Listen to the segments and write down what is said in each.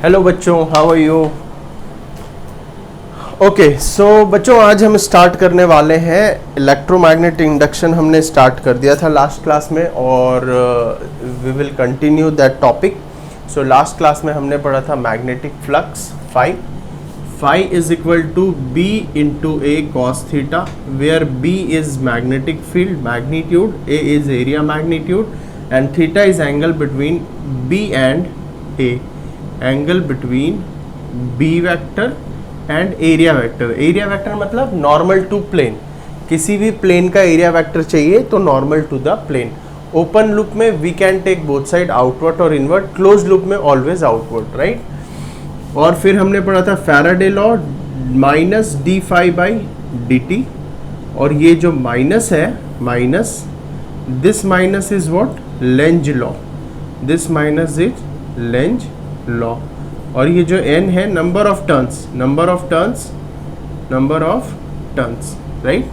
Hello बच्चों, how are you? Okay, सो बच्चों आज हम स्टार्ट करने वाले हैं इलेक्ट्रोमैग्नेटिक इंडक्शन। हमने स्टार्ट कर दिया था लास्ट क्लास में और we will continue that topic. So last class में हमने पढ़ा था magnetic flux phi is equal to B into A cos theta, where B is magnetic field magnitude, A is area magnitude and theta is angle between B and A, angle between B vector and area vector. Area vector मतलब normal to plane, किसी भी plane का area vector चाहिए तो normal to the plane. Open loop में we can take both side outward और inward, close loop में always outward, right. और फिर हमने पढ़ा था Faraday law minus D phi by D T, और ये जो माइनस है minus, this minus is what, Lenz law, this minus is Lenz law. और ये जो n है number of turns, number of turns, right.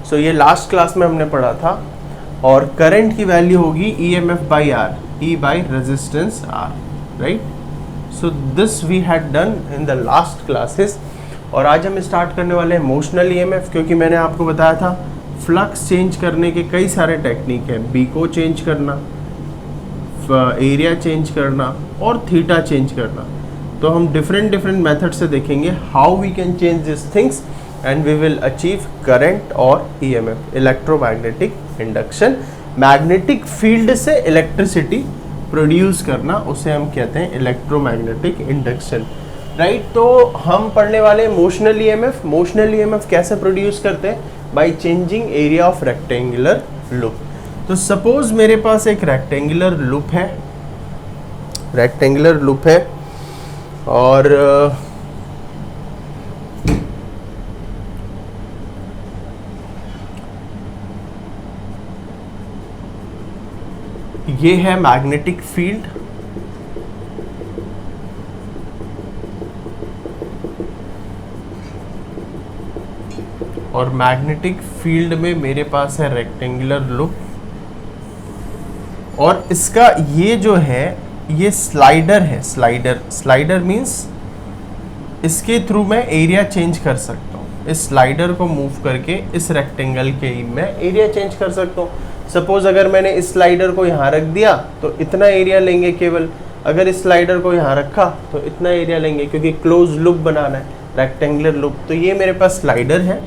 So ये लास्ट क्लास में हमने पढ़ा था। और करंट की वैल्यू होगी EMF by R, E by resistance R, right. So this we had done in the last classes. और आज हम स्टार्ट करने वाले हैं मोशनल EMF, क्योंकि मैंने आपको बताया था फ्लक्स चेंज करने के कई सारे टेक्निक हैं, B को चेंज करना, एरिया चेंज करना और थीटा चेंज करना। तो हम डिफरेंट मेथड से देखेंगे how we can change this things and we will achieve current और EMF, electromagnetic induction. Magnetic field से इलेक्ट्रिसिटी प्रोड्यूस करना, उसे हम कहते हैं इलेक्ट्रोमैग्नेटिक इंडक्शन, राइट। तो हम पढ़ने वाले मोशनल EMF। मोशनल EMF कैसे प्रोड्यूस करते हैं? By changing area of rectangular loop. तो सपोज मेरे पास एक रेक्टेंगुलर लूप है, और ये है मैग्नेटिक फील्ड, और मैग्नेटिक फील्ड में मेरे पास है रेक्टेंगुलर लूप, और इसका ये जो है ये स्लाइडर है। स्लाइडर मीन्स इसके थ्रू मैं एरिया चेंज कर सकता हूँ। इस स्लाइडर को मूव करके इस रेक्टेंगल के मैं एरिया चेंज कर सकता हूँ। सपोज अगर मैंने इस स्लाइडर को यहाँ रख दिया तो इतना एरिया लेंगे केवल, अगर इस स्लाइडर को यहाँ रखा तो इतना एरिया लेंगे, क्योंकि क्लोज लूप बनाना है, रेक्टेंगुलर लूप। तो ये मेरे पास स्लाइडर है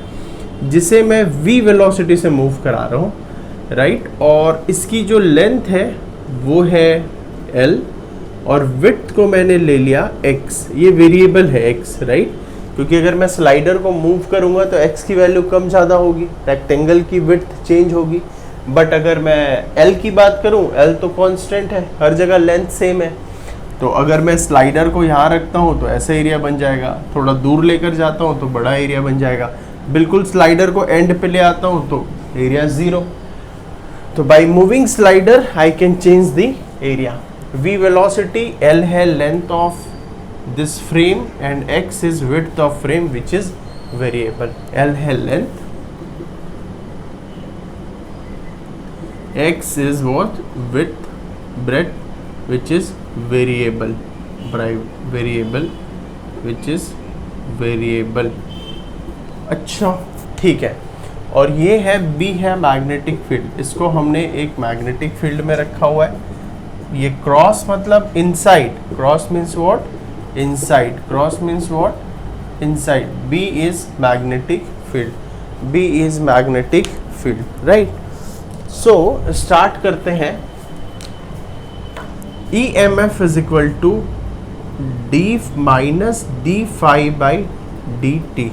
जिसे मैं v वेलोसिटी से मूव करा रहा हूँ, राइट। और इसकी जो लेंथ है वो है L, और विड्थ को मैंने ले लिया x। ये वेरिएबल है x, राइट, क्योंकि अगर मैं स्लाइडर को मूव करूंगा तो x की वैल्यू कम ज़्यादा होगी, रेक्टेंगल की विड्थ चेंज होगी। बट अगर मैं L की बात करूं, L तो कांस्टेंट है, हर जगह लेंथ सेम है। तो अगर मैं स्लाइडर को यहाँ रखता हूँ तो ऐसा एरिया बन जाएगा, थोड़ा दूर लेकर जाता हूँ तो बड़ा एरिया बन जाएगा, बिल्कुल स्लाइडर को एंड पे ले आता हूँ तो एरिया 0। तो by moving slider I can change the area. v velocity, L है length of this frame and x is width of frame which is variable. L है length, x is what, width, breadth which is variable, which is variable। अच्छा, ठीक है। और ये है B है magnetic field, इसको हमने एक मैग्नेटिक फील्ड में रखा हुआ है। ये क्रॉस मतलब inside, cross means what, inside, cross means what, inside. B is magnetic field, B is magnetic field, right। So start करते हैं। EMF is equal to D minus D phi by D T,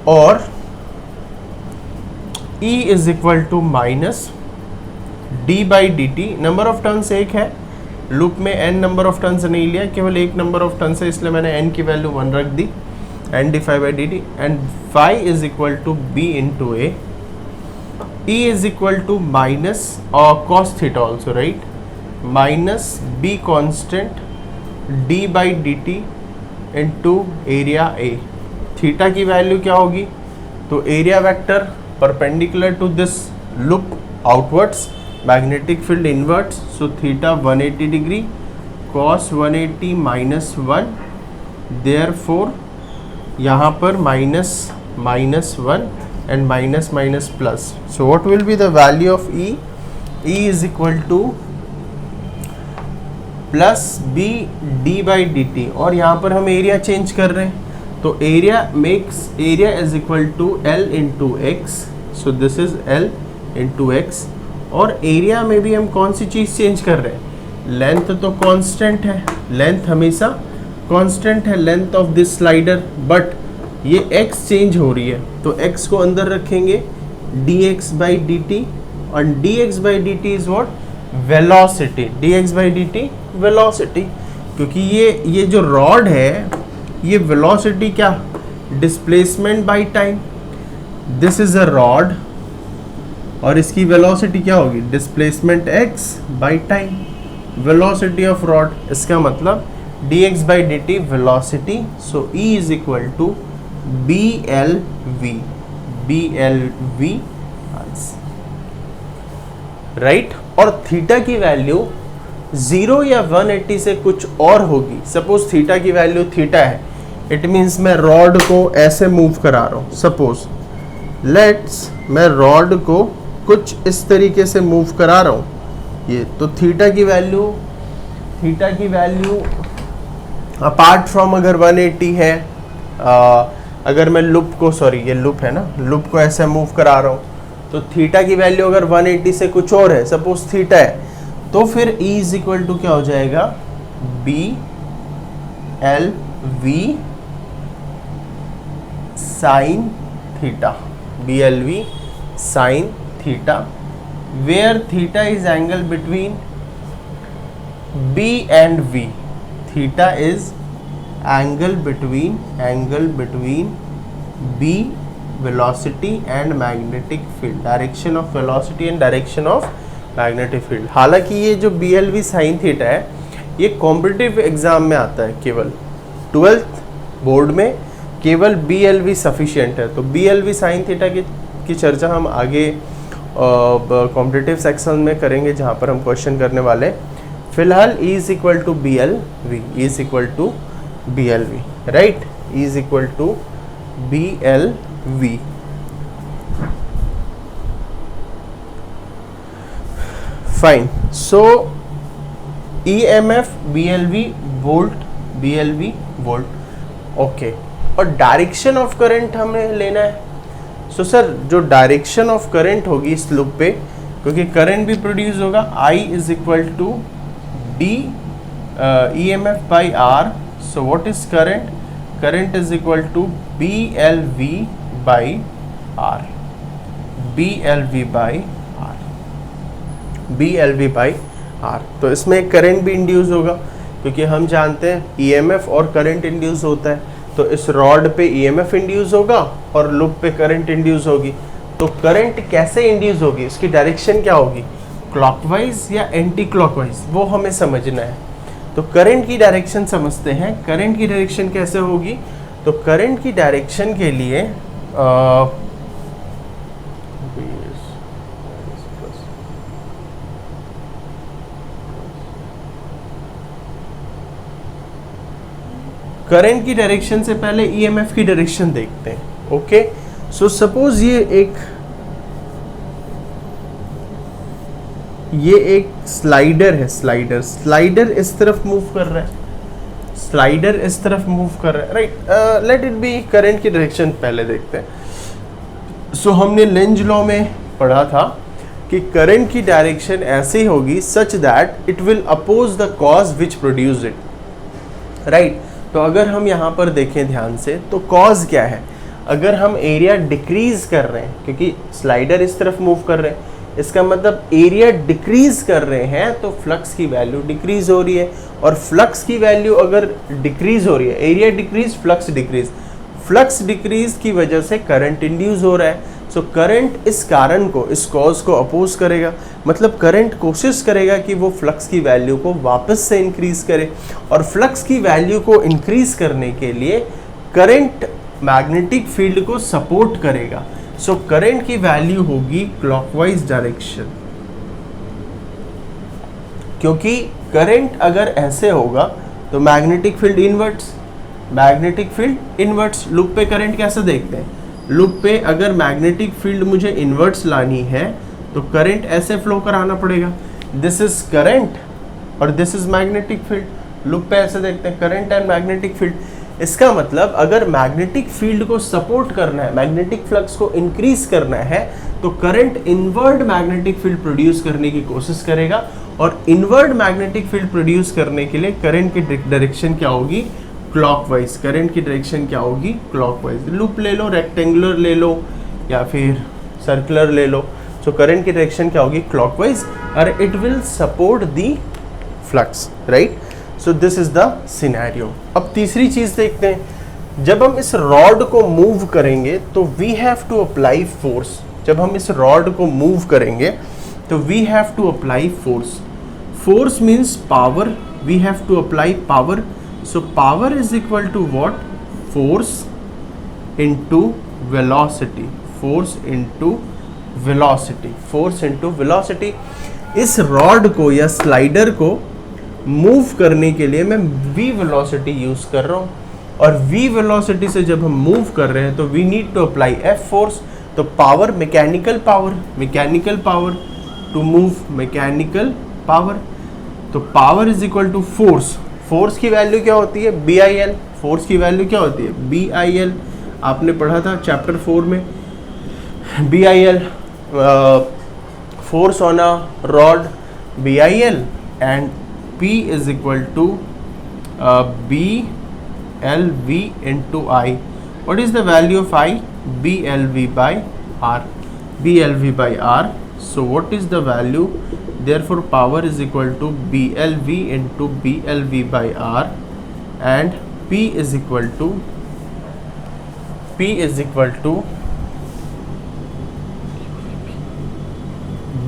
और E is equal to minus D by D T. Number of turns एक है, loop में n number of turns नहीं लिया, केवल एक नंबर ऑफ टर्न्स है, इसलिए मैंने n की वैल्यू 1 रख दी, n D phi by D T. And phi is equal to B into A. E is equal to minus cos theta also, right, minus B constant D by dt into area A। Theta की value क्या होगी? तो area vector perpendicular to this loop outwards, magnetic field inverts, so theta 180 degree cos 180 minus 1, therefore यहाँ पर minus 1 and minus minus plus. So what will be the value of E? E is equal to plus B D by D T, और यहाँ पर हम area change कर रहे हैं तो area is equal to L into X. So this is L into X. और area में भी हम कौन सी चीज़ चेंज कर रहे हैं? लेंथ तो कांस्टेंट है, लेंथ हमेशा कांस्टेंट है, length of this slider, but ये x चेंज हो रही है तो x को अंदर रखेंगे dx बाई डी टी, और dx by D T is what? Velocity. dx by D T velocity, क्योंकि ये जो रॉड है ये वेलोसिटी क्या? Displacement by time. This is a rod और इसकी वेलोसिटी क्या होगी? Displacement x by time, velocity of rod. इसका मतलब dx by D T velocity. So E is equal to BLV, right. और थीटा की वैल्यू 0 या 180 से कुछ और होगी. सपोज थीटा की वैल्यू थीटा है, इट मीन्स मैं रॉड को ऐसे मूव करा रहा हूँ. सपोज लेट्स मैं रॉड को कुछ इस तरीके से मूव करा रहा हूँ ये, तो थीटा की वैल्यू अपार्ट फ्रॉम अगर 180 है, अगर मैं लूप को, सॉरी ये लूप है ना, लूप को ऐसे मूव करा रहा हूँ तो थीटा की वैल्यू अगर 180 से कुछ और है, सपोज थीटा है, तो फिर E इज इक्वल टू क्या हो जाएगा? BLV sine theta, BLV sine theta, where theta is angle between B and V. Theta is angle between B velocity and magnetic field, direction of velocity and direction of magnetic field. हालांकि ये जो BLV sine theta है ये competitive exam में आता है, केवल 12th board में केवल BLV सफिशिएंट है. तो BLV साइन थीटा की चर्चा हम आगे कॉम्पिटिटिव सेक्शन में करेंगे जहाँ पर हम क्वेश्चन करने वाले. फिलहाल E is equal to BLV, E is equal to BLV, राइट. E is equal to BLV. Fine. So EMF BLV volt, okay. और डायरेक्शन ऑफ करंट हमें लेना है. सो सर जो डायरेक्शन ऑफ करंट होगी इस लूप पे, क्योंकि करंट भी प्रोड्यूस होगा, I is equal to D EMF by R. So what is current? Current is equal to BLV by R, BLV by R. तो इसमें एक करंट भी इंड्यूस होगा, क्योंकि हम जानते हैं EMF और करंट इंड्यूस होता है. तो इस रॉड पे EMF इंड्यूस होगा और लूप पे करंट इंड्यूस होगी. तो करंट कैसे इंड्यूस होगी, इसकी डायरेक्शन क्या होगी? क्लॉकवाइज या एंटी क्लॉकवाइज, वो हमें समझना है. तो करंट की डायरेक्शन समझते हैं. करंट की डायरेक्शन कैसे होगी? तो करंट की डायरेक्शन के लिए करंट की डायरेक्शन से पहले EMF की डायरेक्शन देखते हैं. ओके. सो सपोज ये एक स्लाइडर है. स्लाइडर इस तरफ मूव कर रहा है, right. Let it B current की डायरेक्शन पहले देखते हैं. सो हमने लेंज लॉ में पढ़ा था कि करंट की डायरेक्शन ऐसी होगी such that it will oppose the cause which produce it, right. तो अगर हम यहाँ पर देखें ध्यान से तो कॉज क्या है? अगर हम एरिया डिक्रीज कर रहे हैं, क्योंकि स्लाइडर इस तरफ मूव कर रहे हैं, इसका मतलब एरिया डिक्रीज कर रहे हैं तो फ्लक्स की वैल्यू डिक्रीज हो रही है. और फ्लक्स की वैल्यू अगर डिक्रीज हो रही है, एरिया डिक्रीज, फ्लक्स डिक्रीज की वजह से करंट इंड्यूस हो रहा है. सो करंट इस कारण को, इस कॉज को अपोज करेगा. मतलब करंट कोशिश करेगा कि वो फ्लक्स की वैल्यू को वापस से इंक्रीज करे. और फ्लक्स की वैल्यू को इंक्रीज करने के लिए करंट मैग्नेटिक फील्ड को सपोर्ट करेगा. सो करंट की वैल्यू होगी क्लॉकवाइज डायरेक्शन. क्योंकि करंट अगर ऐसे होगा तो magnetic field inverts, magnetic field inverts. Loop पे करंट कैसे देखते हैं, लूप पे अगर मैग्नेटिक फील्ड मुझे इनवर्ट्स लानी है तो करंट ऐसे फ्लो कराना पड़ेगा, दिस इज करंट और this is magnetic field. Loop पे ऐसे देखते हैं करंट एंड मैग्नेटिक फील्ड। इसका मतलब अगर मैग्नेटिक फील्ड को सपोर्ट करना है, मैग्नेटिक फ्लक्स को इंक्रीज करना है, तो current inward magnetic field produce करने की कोशिश करेगा, और इनवर्ड मैग्नेटिक फील्ड प्रोड्यूस करने के लिए करंट की डायरेक्शन क्या होगी, क्लॉकवाइज। करंट की डायरेक्शन क्या होगी, क्लॉकवाइज। लूप ले लो, रेक्टेंगुलर ले लो या फिर सर्कुलर ले लो, सो करंट की डायरेक्शन क्या होगी, क्लॉकवाइज, और it will support the flux, right. So this is the scenario. अब तीसरी चीज देखते हैं, जब हम इस रॉड को मूव करेंगे तो we have to apply force. जब हम इस रॉड को मूव करेंगे तो we have to apply force. Force means power, we have to apply power. So power is equal to what, force into velocity, force into velocity, force into velocity. इस rod को या slider को move करने के लिए मैं v velocity use कर रहा हूँ, और v वेलोसिटी से जब हम मूव कर रहे हैं तो we need to apply f force. तो power, mechanical power, mechanical power to move, mechanical power. तो power is equal to force. Force की वैल्यू क्या होती है, BIL। फोर्स की वैल्यू क्या होती है, BIL। आपने पढ़ा था चैप्टर 4 में, BIL, force on a rod, BIL, and P is equal to BLV into I. What is the value of I? BLV by R. BLV by R. So what is the value? Therefore power is equal to BLV into BLV by R, and P is equal to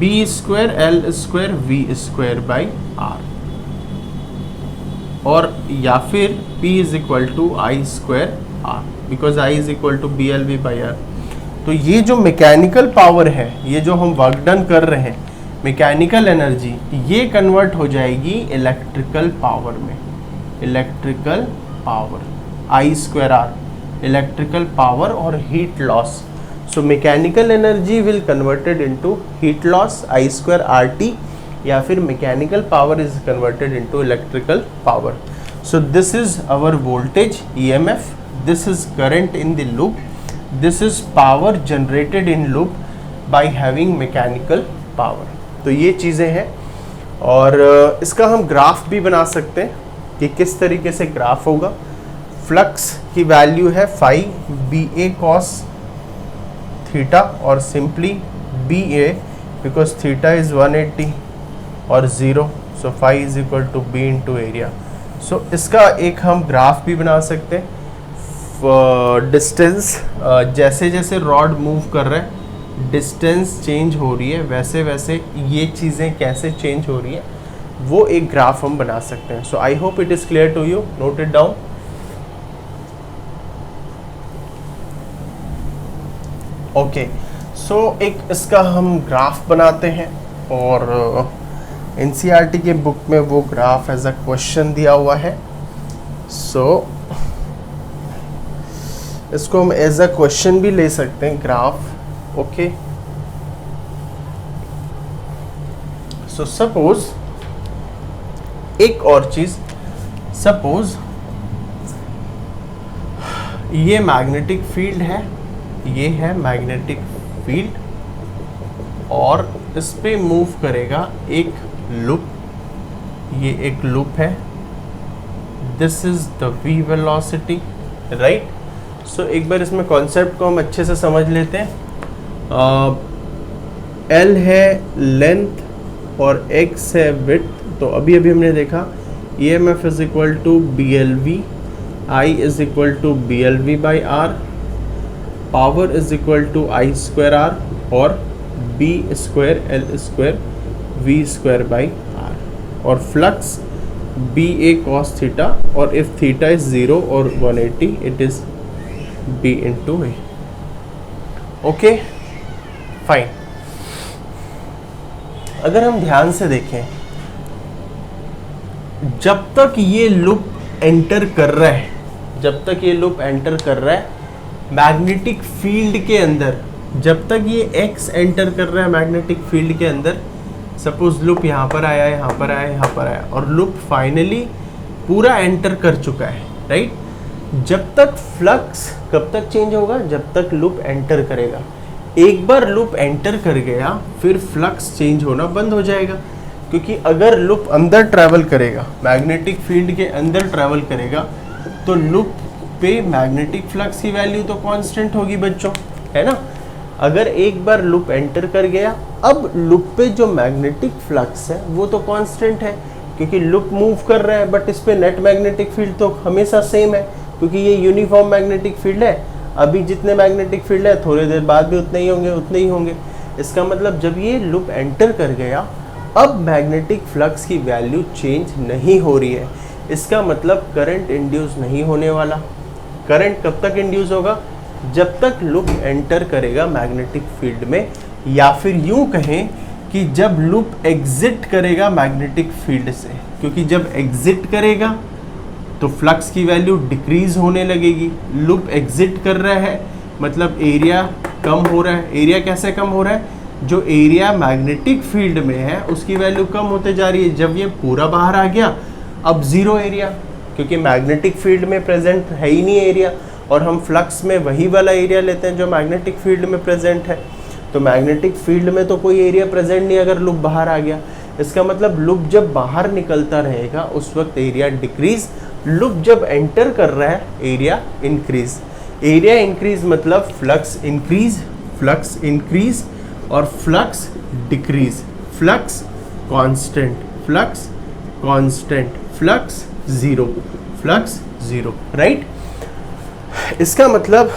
B square L square V square by R, और या फिर P is equal to I square R, because I is equal to BLV by R. तो ये जो mechanical power है, ये जो हम वर्क डन कर रहे हैं, मैकेनिकल एनर्जी, ये कन्वर्ट हो जाएगी इलेक्ट्रिकल पावर में। Electrical power I square R, electrical power और heat loss. So mechanical energy will converted into heat loss I square RT, या फिर mechanical power is converted into electrical power. So this is our voltage EMF, this is current in the loop, this is power generated in loop by having mechanical power. तो ये चीज़ें हैं, और इसका हम graph भी बना सकते हैं कि किस तरीके से ग्राफ होगा। फ्लक्स की वैल्यू है फाई BA cos थीटा, और simply BA because theta is 180 और 0, so phi is equal to B into area. So इसका एक हम ग्राफ भी बना सकते हैं। डिस्टेंस, जैसे जैसे रॉड मूव कर रहा है डिस्टेंस चेंज हो रही है, वैसे वैसे ये चीज़ें कैसे चेंज हो रही है वो एक ग्राफ हम बना सकते हैं। So I hope it is clear to you, note it down. Okay, so एक इसका हम ग्राफ बनाते हैं, और NCERT के बुक में वो ग्राफ एज अ क्वेश्चन दिया हुआ है। सो इसको हम एज अ क्वेश्चन भी ले सकते हैं ग्राफ। ओके, सो सपोज एक और चीज, सपोज ये मैग्नेटिक फील्ड है, ये है मैग्नेटिक फील्ड, और इस पे मूव करेगा एक लूप, ये एक लूप है, this is the V velocity, right. So एक बार इसमें कॉन्सेप्ट को हम अच्छे से समझ लेते हैं। L है लेंथ और X है विड्थ। तो अभी अभी हमने देखा EMF is equal to BLV, I is equal to BLV by R, power is equal to I square R, और B square L square V square by R, और फ्लक्स BA cos थीटा, और if theta is 0 और 180 it is B into A। Okay fine. अगर हम ध्यान से देखें जब तक ये लूप एंटर कर रहा है, जब तक ये लूप एंटर कर रहा है मैग्नेटिक फील्ड के अंदर, जब तक ये x एंटर कर रहा है मैग्नेटिक फील्ड के अंदर, सपोज लूप यहाँ पर आया, यहाँ पर आया, यहाँ पर आया, और लूप फाइनली पूरा एंटर कर चुका है, राइट। जब तक फ्लक्स कब तक चेंज होगा, जब तक लूप एंटर करेगा। एक बार लूप एंटर कर गया फिर फ्लक्स चेंज होना बंद हो जाएगा, क्योंकि अगर लूप अंदर ट्रैवल करेगा, मैग्नेटिक फील्ड के अंदर ट्रैवल करेगा, तो लूप पे मैग्नेटिक फ्लक्स की वैल्यू तो कांस्टेंट होगी बच्चों, है ना। अगर एक बार लूप एंटर कर गया, अब लूप पे जो मैग्नेटिक फ्लक्स है वो तो कांस्टेंट है, क्योंकि लूप मूव कर रहा है, बट इस पे नेट मैग्नेटिक फील्ड तो हमेशा सेम है, क्योंकि ये यूनिफॉर्म मैग्नेटिक फील्ड है। अभी जितने मैग्नेटिक फील्ड है थोड़ी देर बाद भी उतने ही होंगे, उतने ही होंगे। इसका मतलब जब ये लूप एंटर कर गया, अब मैग्नेटिक फ्लक्स की वैल्यू चेंज नहीं हो रही है। इसका मतलब करंट इंड्यूस नहीं होने वाला। करंट कब तक इंड्यूस होगा, जब तक लूप एंटर करेगा मैग्नेटिक फील्ड में, या फिर यूं कहें कि जब लूप एग्जिट करेगा मैग्नेटिक फील्ड से, क्योंकि जब एग्जिट करेगा तो फ्लक्स की वैल्यू डिक्रीज होने लगेगी। लूप एग्जिट कर रहा है मतलब एरिया कम हो रहा है। एरिया कैसे कम हो रहा है, जो एरिया मैग्नेटिक फील्ड में है उसकी वैल्यू कम होते जा रही है। जब ये पूरा बाहर आ गया, अब जीरो एरिया, क्योंकि मैग्नेटिक फील्ड में प्रेजेंट है ही नहीं एरिया, और हम फ्लक्स में वही वाला एरिया लेते हैं जो मैग्नेटिक फील्ड में प्रेजेंट है। तो मैग्नेटिक फील्ड में तो कोई एरिया प्रेजेंट नहीं अगर लूप बाहर आ गया। इसका मतलब लूप जब बाहर निकलता रहेगा उस वक्त एरिया डिक्रीज, लूप जब एंटर कर रहा है एरिया इंक्रीज। एरिया इंक्रीज मतलब फ्लक्स इंक्रीज, फ्लक्स इंक्रीज और flux decrease. Flux constant, flux constant, flux zero, flux zero, right. इसका मतलब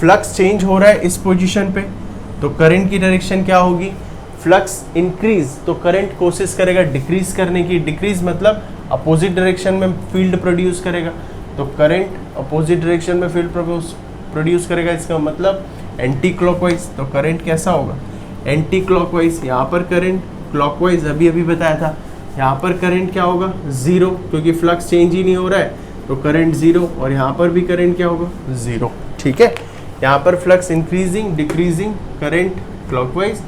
फ्लक्स चेंज हो रहा है इस पोजीशन पे, तो करंट की डायरेक्शन क्या होगी, फ्लक्स इंक्रीज, तो करंट कोशिश करेगा डिक्रीज करने की। डिक्रीज मतलब अपोजिट डायरेक्शन में फील्ड प्रोड्यूस करेगा, तो करंट अपोजिट डायरेक्शन में फील्ड प्रोड्यूस करेगा। इसका मतलब एंटी क्लॉकवाइज, तो करंट कैसा होगा, एंटी क्लॉकवाइज। यहाँ पर करंट क्लॉकवाइज अभी अभी बताया था, यहाँ पर करंट क्या होगा, जीरो, क्योंकि फ्लक्स चेंज ही नहीं हो रहा है, तो करंट जीरो, और यहाँ पर भी करंट क्या होगा, जीरो, ठीक है। यहाँ पर flux increasing, decreasing, current clockwise,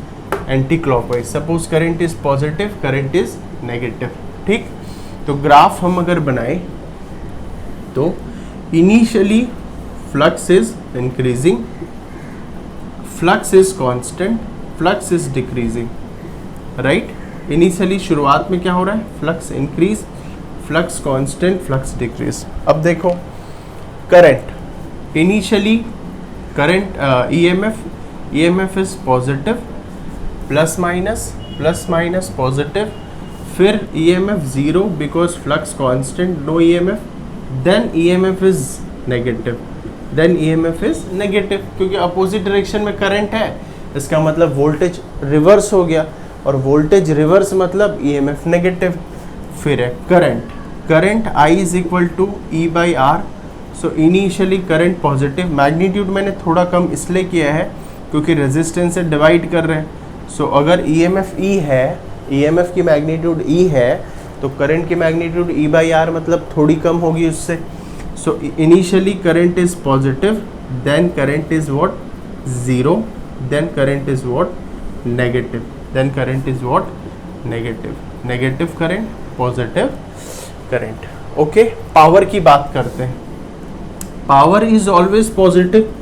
anti clockwise. Suppose current is positive, current is negative, ठीक। तो ग्राफ हम अगर बनाए तो initially flux is increasing, flux is constant, flux is decreasing, right. Initially शुरुआत में क्या हो रहा है, flux increase, flux constant, flux decrease. अब देखो current, initially current EMF is positive, plus minus positive, फिर EMF zero because flux constant, no EMF, then EMF is negative, then EMF is negative, क्योंकि अपोजिट डायरेक्शन में current है। इसका मतलब voltage reverse हो गया, और वोल्टेज रिवर्स मतलब ईएमएफ नेगेटिव। फिर है current I is equal to E by R. So initially current positive, magnitude मैंने थोड़ा कम इसलिए किया है क्योंकि रेजिस्टेंस से डिवाइड कर रहे हैं। सो अगर ईएमएफ ई है, ईएमएफ की मैग्नीट्यूड ई है, तो करंट की मैग्नीट्यूड ई बाई आर मतलब थोड़ी कम होगी उससे। So initially current is positive, then current is what, zero, then current is what, negative, then current is what, negative, negative current, positive current. Okay, power की बात करते हैं। Power is always positive,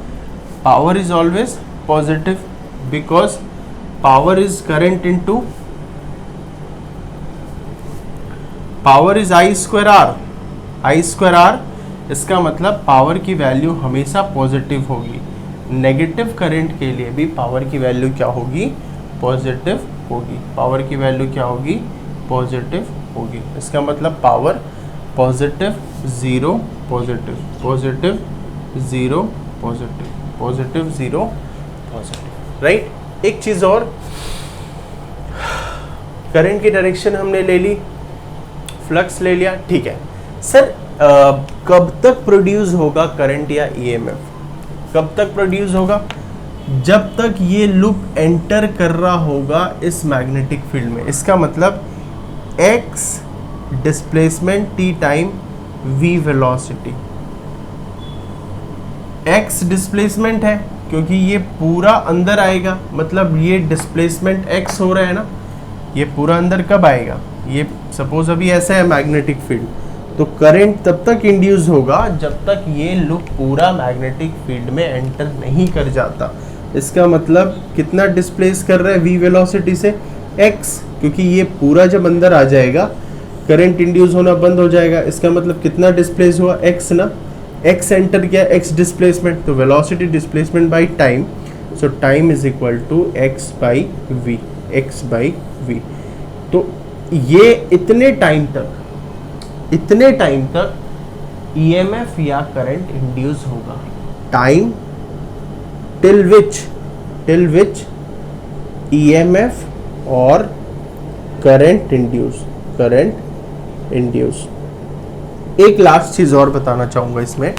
power is always positive because power is current into power is I square R, I square R. इसका मतलब power की value हमेशा positive होगी। Negative current के लिए भी पावर की वैल्यू क्या होगी, पॉजिटिव होगी। पावर की वैल्यू क्या होगी, पॉजिटिव होगी। इसका मतलब power positive, zero, positive, positive, zero, positive, positive, zero, positive, right. एक चीज और, करंट की डायरेक्शन हमने ले ली, फ्लक्स ले लिया, ठीक है। सर कब तक प्रोड्यूस होगा करंट या ईएमएफ, कब तक प्रोड्यूस होगा, जब तक ये लूप एंटर कर रहा होगा इस मैग्नेटिक फील्ड में। इसका मतलब x displacement t time v velocity. x displacement है क्योंकि ये पूरा अंदर आएगा, मतलब ये डिस्प्लेसमेंट x हो रहा है ना, ये पूरा अंदर कब आएगा, ये सपोज अभी ऐसा है मैग्नेटिक फील्ड, तो करंट तब तक इंड्यूस होगा जब तक ये लूप पूरा मैग्नेटिक फील्ड में एंटर नहीं कर जाता। इसका मतलब कितना डिस्प्लेस कर रहा है v वेलोसिटी से, x, क्योंकि ये पूरा जब अंदर आ जाएगा करंट इंड्यूस होना बंद हो जाएगा। इसका मतलब कितना डिस्प्लेस हुआ, x ना, x एंटर किया, x डिस्प्लेसमेंट, तो velocity displacement by time, so time is equal to x by v, x by v. तो ये इतने टाइम तक EMF या करंट इंड्यूस होगा, टाइम टिल विच EMF और करंट इंड्यूस। एक लास्ट चीज और बताना चाहूंगा इसमें,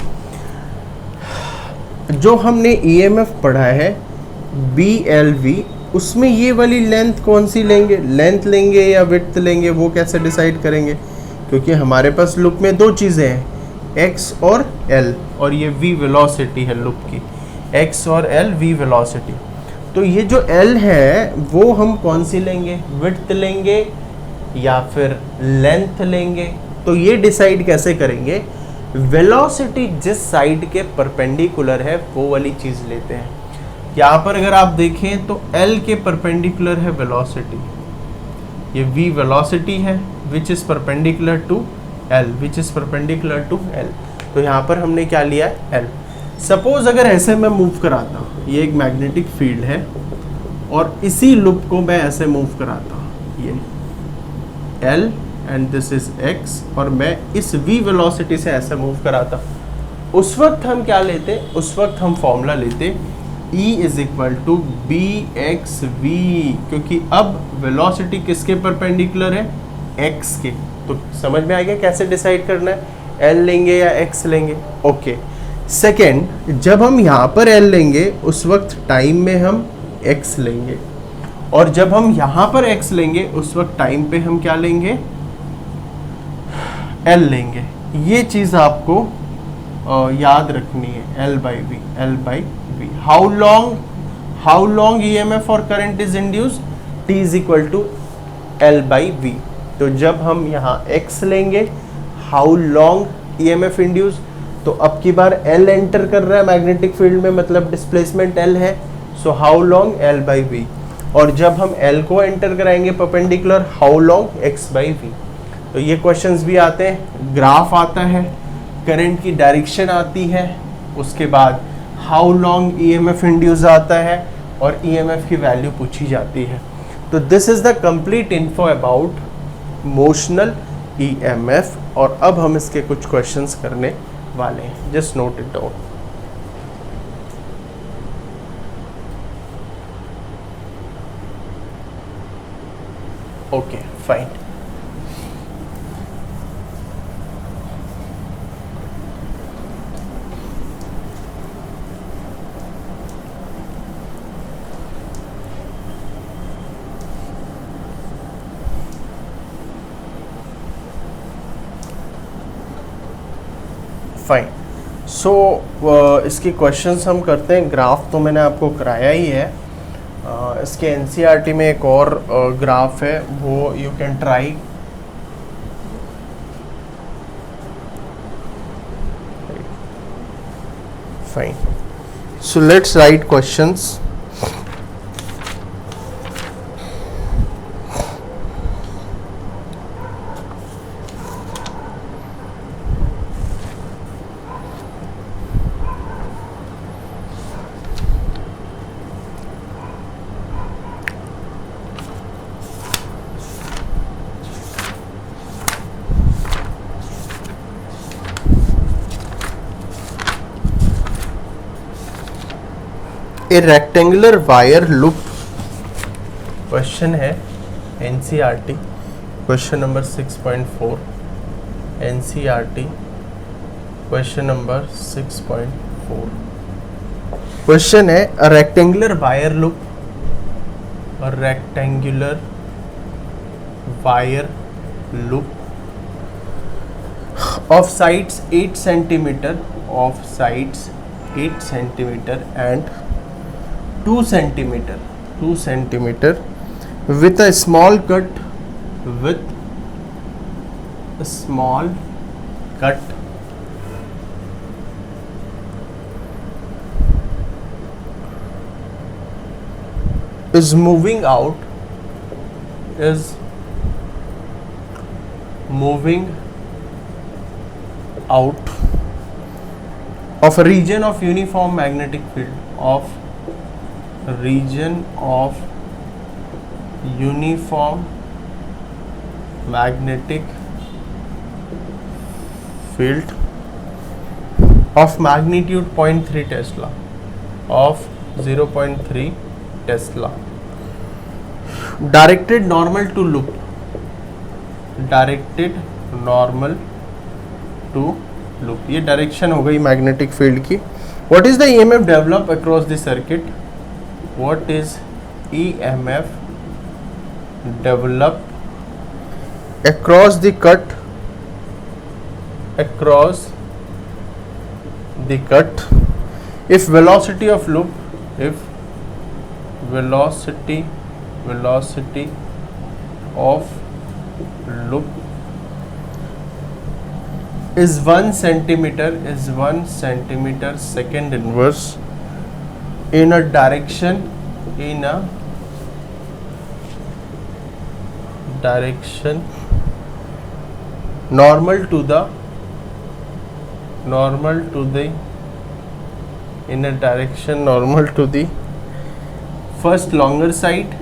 जो हमने EMF पढ़ा है BLV, उसमें ये वाली लेंथ कौन सी लेंगे, लेंथ लेंगे या विड्थ लेंगे, वो कैसे डिसाइड करेंगे, क्योंकि हमारे पास लूप में दो चीज़ें हैं, x और l, और ये v वेलोसिटी है लूप की, x और l v वेलोसिटी। तो ये जो l है वो हम कौन सी लेंगे, विड्थ लेंगे या फिर लेंथ लेंगे, तो ये डिसाइड कैसे करेंगे, वेलोसिटी जिस साइड के परपेंडिकुलर है वो वाली चीज़ लेते हैं। यहाँ पर अगर आप देखें तो l के परपेंडिकुलर है वेलोसिटी, ये v वेलोसिटी है which is perpendicular to l, which is perpendicular to l, तो यहाँ पर हमने क्या लिया है, l। सपोज अगर ऐसे मैं मूव कराता हूँ, ये एक मैग्नेटिक फील्ड है और इसी लूप को मैं ऐसे मूव कराता हूँ, ये l and this is x, और मैं इस v वेलोसिटी से ऐसे मूव कराता, उस वक्त हम क्या लेते, उस वक्त हम फॉर्मूला लेते E is equal to B x v, क्योंकि अब वेलोसिटी किसके परपेंडिकुलर है, x के। तो समझ में आ गया कैसे डिसाइड करना है, L लेंगे या x लेंगे। ओके, सेकेंड, जब हम यहाँ पर L लेंगे उस वक्त टाइम में हम x लेंगे, और जब हम यहाँ पर x लेंगे उस वक्त टाइम पे हम क्या लेंगे, L लेंगे। ये चीज़ आपको याद रखनी है, L by v. How long EMF और current is induce, T is equal to L by v. तो जब हम यहाँ x लेंगे, हाउ लॉन्ग EMF इंड्यूस, तो अब की बार L एंटर कर रहा है मैग्नेटिक फील्ड में, मतलब डिस्प्लेसमेंट L है, so how long L by v. और जब हम L को एंटर कराएंगे perpendicular, how long x by v. तो ये क्वेश्चंस भी आते हैं, ग्राफ आता है, करंट की डायरेक्शन आती है, उसके बाद हाउ लॉन्ग EMF इंड्यूस आता है और EMF की वैल्यू पूछी जाती है। तो this is the complete info about motional EMF, और अब हम इसके कुछ क्वेश्चंस करने वाले हैं, just note it down. Okay fine, fine. So इसके क्वेश्चंस हम करते हैं। ग्राफ तो मैंने आपको कराया ही है, इसके एनसीईआरटी में एक और ग्राफ है, वो you can try. Fine, so let's write questions. A rectangular wire loop, question है NCERT, question number 6.4, NCERT question number 6.4। Question है a rectangular wire loop, a rectangular wire loop of sides 8 centimeter, of sides 8 centimeter and 2 centimeter, 2 centimeter with a small cut, with a small cut is moving out, is moving out of a region of uniform magnetic field, of a region of uniform magnetic field of magnitude 0.3 Tesla, of 0.3 Tesla, directed normal to loop, directed normal to loop, ये direction हो गई magnetic field की. What is the EMF develop across the circuit, what is EMF develop across the cut, across the cut if velocity of loop, if velocity of loop is 1 centimeter, is 1 centimeter second inverse in a direction, in a direction normal to the in a direction normal to the first longer side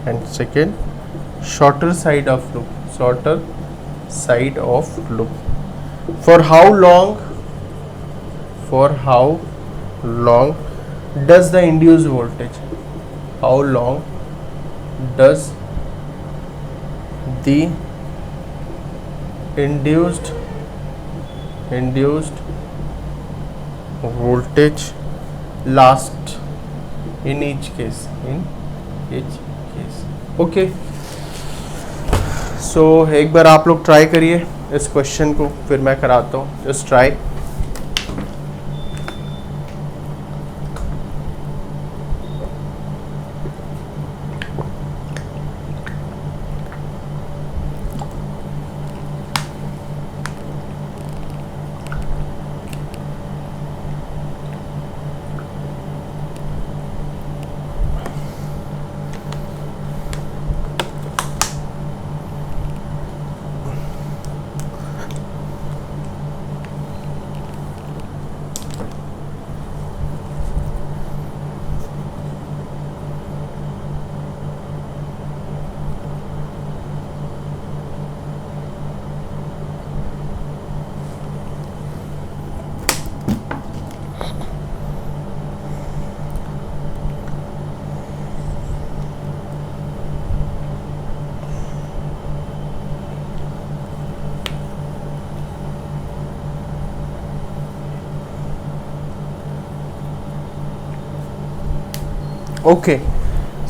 and second shorter side of loop, shorter side of loop. For how long does the induced voltage, how long does the induced voltage last in each case, okay. So एक बार आप लोग try करिए इस question को, फिर मैं कराता हूँ. Just try. Okay,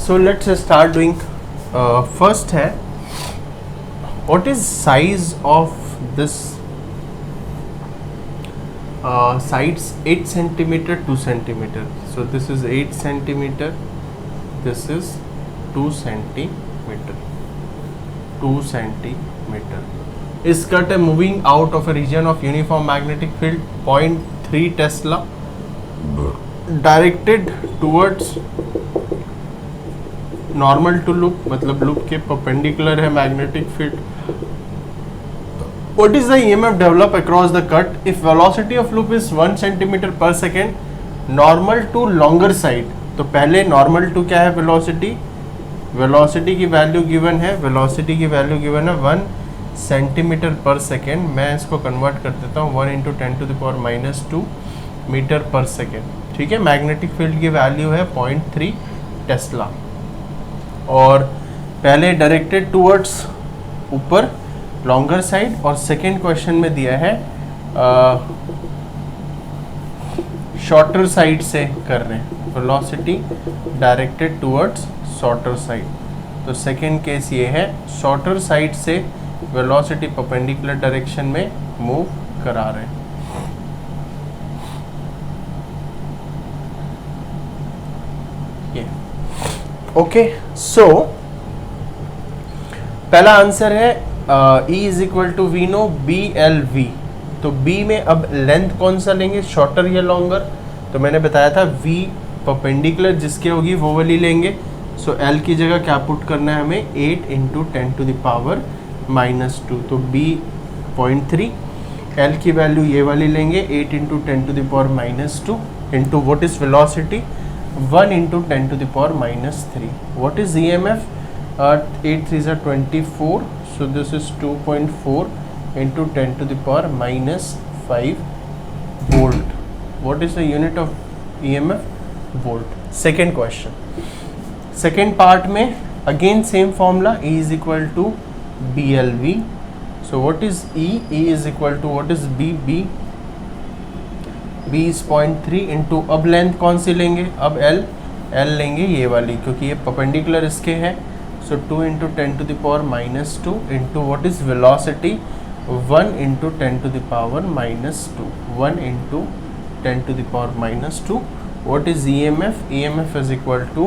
so let's start doing. First है, what is size of this sides 8 centimeter 2 centimeter. So this is 8 centimeter, this is 2 centimeter, 2 centimeter. Is cut moving out of a region of uniform magnetic field 0.3 Tesla, directed towards normal to loop, मतलब loop के perpendicular है magnetic field. What is the EMF develop across the cut if velocity of loop is 1 centimetre per second normal to longer side. तो पहले normal to क्या है, velocity की value given है, velocity की वैल्यू गिवन है 1 centimetre per second. मैं इसको कन्वर्ट कर देता हूँ 1 × 10⁻⁻2 मीटर पर सेकेंड. ठीक है, मैग्नेटिक फील्ड की वैल्यू है 0.3 टेस्ला. और पहले डायरेक्टेड टूवर्ड्स ऊपर लॉन्गर साइड, और सेकेंड क्वेश्चन में दिया है शॉर्टर साइड से कर रहे हैं, velocity directed towards shorter side. तो सेकेंड केस ये है, शॉर्टर साइड से वेलोसिटी परपेंडिकुलर डायरेक्शन में मूव करा रहे हैं। ये ओके, सो पहला आंसर है E is equal to v no B L v. तो B में अब लेंथ कौन सा लेंगे, शॉर्टर या लॉन्गर? तो मैंने बताया था V परपेंडिकुलर जिसके होगी वो वाली लेंगे। सो L की जगह क्या पुट करना है हमें, 8 इंटू 10 टू द पावर -2। तो B 0.3, L की वैल्यू ये वाली लेंगे 8 into 10 to the power -2 into what is velocity 1 into 10 to the power -3। What is EMF? 8 3 are 24, so this is 2.4 into 10 to the power -5 volt. What is the unit of EMF? Volt. Second question. Second part में again same formula, E is equal to BLV. So what is E? E is equal to what is B? B is 0.3 into, अब length कौन सी लेंगे, अब L लेंगे ये वाली, क्योंकि ये परपेंडिकुलर इसके है। So 2 into 10 to the power -2 into what is velocity 1 into 10 to the power -2, 1 into 10 to the power -2. What is EMF? EMF is equal to